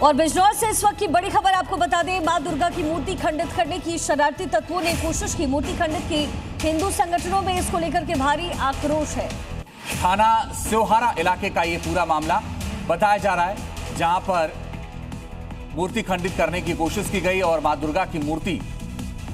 और बिजनौर से इस वक्त की बड़ी खबर आपको बता दें, मां दुर्गा की मूर्ति खंडित करने की शरारती तत्वों ने कोशिश की, मूर्ति खंडित की। हिंदू संगठनों में इसको लेकर के भारी आक्रोश है। थाना स्योहारा इलाके का ये पूरा मामला बताया जा रहा है, जहां पर मूर्ति खंडित करने की कोशिश की गई और मां दुर्गा की मूर्ति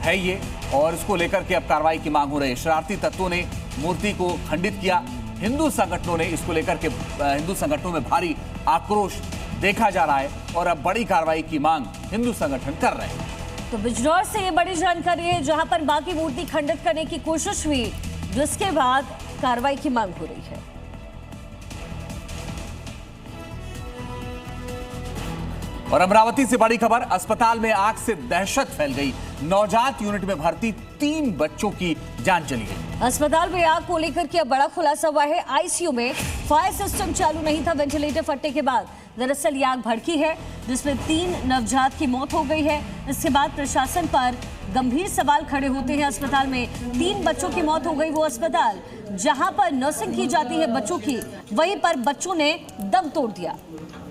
है ये, और इसको लेकर के अब कार्रवाई की मांग हो रही है। शरारती तत्वों ने मूर्ति को खंडित किया। हिंदू संगठनों ने इसको लेकर के हिंदू संगठनों में भारी आक्रोश देखा जा रहा है और अब बड़ी कार्रवाई की मांग हिंदू संगठन कर रहे हैं। तो बिजनौर से ये बड़ी जानकारी है, जहां पर मां की मूर्ति खंडित करने की कोशिश हुई, जिसके बाद कार्रवाई की मांग हो रही है। और अमरावती से बड़ी खबर, अस्पताल में आग से दहशत फैल गई। नवजात यूनिट में भर्ती 3 बच्चों की जान चली गई। अस्पताल में आग को लेकर के अब बड़ा खुलासा हुआ है। आईसीयू में फायर सिस्टम चालू नहीं था वेंटिलेटर फटने के बाद। दरअसल ये आग भड़की है, जिसमें 3 नवजात की मौत हो गई है। इसके बाद प्रशासन पर गंभीर सवाल खड़े होते हैं। अस्पताल में 3 बच्चों की मौत हो गई। वो अस्पताल जहां पर नर्सिंग की जाती है बच्चों की, वहीं पर बच्चों ने दम तोड़ दिया।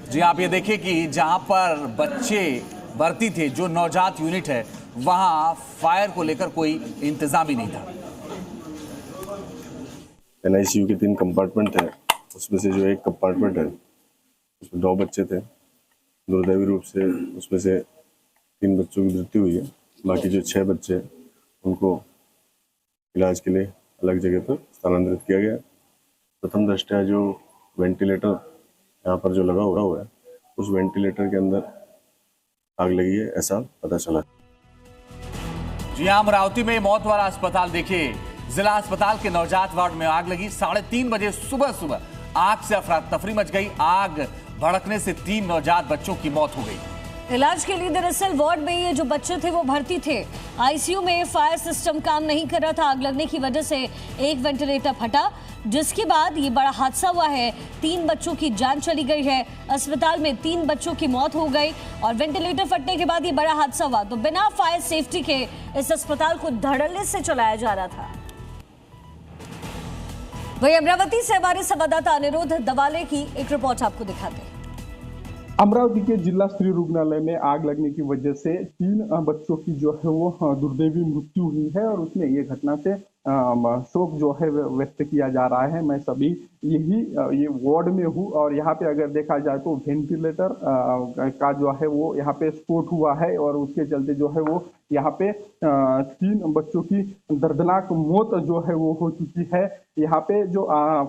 जी, आप ये देखिए कि जहां पर बच्चे भर्ती थे, जो नवजात यूनिट है, वहां फायर को लेकर कोई इंतजाम ही नहीं था। एनआईसीयू के 3 कंपार्टमेंट हैं, उसमें से जो एक कंपार्टमेंट है उसमें 9 बच्चे थे। दुर्दैवी रूप से उसमें से 3 बच्चों की मृत्यु हुई है। बाकी जो 6 बच्चे हैं उनको इलाज के लिए अलग जगह पर स्थानांतरित किया गया। प्रथम दृष्टया जो वेंटिलेटर यहाँ पर जो लगा हुआ है, उस वेंटिलेटर के अंदर आग लगी है, ऐसा पता चला। जी हाँ, अमरावती में मौत वाला अस्पताल देखिए, जिला अस्पताल के नवजात वार्ड में आग लगी। 3:30 बजे सुबह आग से अफरा तफरी मच गई। आग भड़कने से 3 नवजात बच्चों की मौत हो गई। इलाज के लिए दरअसल वार्ड में ये जो बच्चे थे वो भर्ती थे। आईसीयू में फायर सिस्टम काम नहीं कर रहा था। आग लगने की वजह से एक वेंटिलेटर फटा, जिसके बाद ये बड़ा हादसा हुआ है। 3 बच्चों की जान चली गई है। अस्पताल में 3 बच्चों की मौत हो गई और वेंटिलेटर फटने के बाद ये बड़ा हादसा हुआ। तो बिना फायर सेफ्टी के इस अस्पताल को धड़ल्ले से चलाया जा रहा था। वही अमरावती से हमारे संवाददाता अनिरुद्ध दवाले की एक रिपोर्ट आपको दिखाते हैं। अमरावती के जिला स्त्री रुग्णालय में आग लगने की वजह से 3 बच्चों की जो है वो दुर्दैवी मृत्यु हुई है और उसमें ये घटना से शोक जो है व्यक्त किया जा रहा है। मैं सभी ये वार्ड में हूँ और यहाँ पे अगर देखा जाए तो वेंटिलेटर का जो है वो यहाँ पे स्फोट हुआ है और उसके चलते जो है वो यहाँ पे 3 बच्चों की दर्दनाक मौत जो है वो हो चुकी है। यहाँ पे जो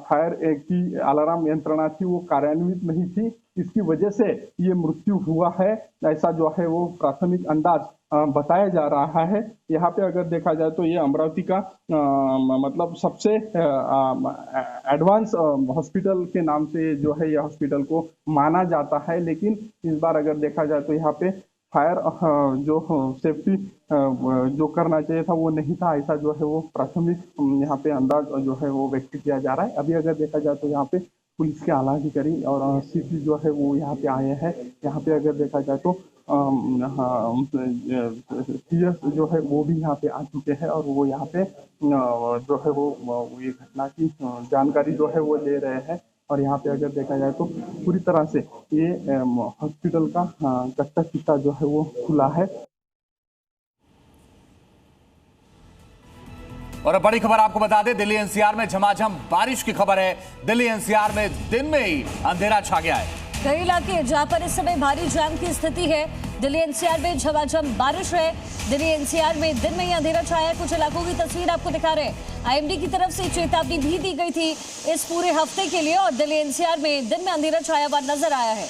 फायर की अलार्म यंत्रणा थी वो कार्यान्वित नहीं थी, इसकी वजह से ये मृत्यु हुआ है, ऐसा जो है वो प्राथमिक अंदाज बताया जा रहा है। यहाँ पे अगर देखा जाए तो ये अमरावती का मतलब सबसे एडवांस हॉस्पिटल के नाम से जो है ये हॉस्पिटल को माना जाता है, लेकिन इस बार अगर देखा जाए तो यहाँ पे फायर जो सेफ्टी जो करना चाहिए था वो नहीं था, ऐसा जो है वो प्राथमिक यहाँ पे अंदाज जो है वो व्यक्त किया जा रहा है। अभी अगर देखा जाए तो यहाँ पे पुलिस के आला अधिकारी और सीपी जो है वो यहाँ पे आए हैं। यहाँ पे अगर देखा जाए तो सीएस जो है वो भी यहाँ पे आ चुके हैं और वो यहाँ पे जो है वो ये घटना की जानकारी जो है वो ले रहे हैं। और यहाँ पे अगर देखा जाए तो पूरी तरह से ये हॉस्पिटल का कच्चा चिट्टा जो है वो खुला है। और अब बड़ी खबर आपको बता दें, दिल्ली एनसीआर में झमाझम बारिश की खबर है। दिल्ली एनसीआर में दिन में ही अंधेरा छा गया है। कई इलाके जहां पर इस समय भारी जाम की स्थिति है। दिल्ली एनसीआर में झमाझम बारिश है। दिल्ली एनसीआर में दिन में ही अंधेरा छाया है। कुछ इलाकों की तस्वीर आपको दिखा रहे हैं। आईएमडी की तरफ से चेतावनी भी दी गई थी इस पूरे हफ्ते के लिए और दिल्ली एनसीआर में दिन में अंधेरा छाया हुआ नजर आया है।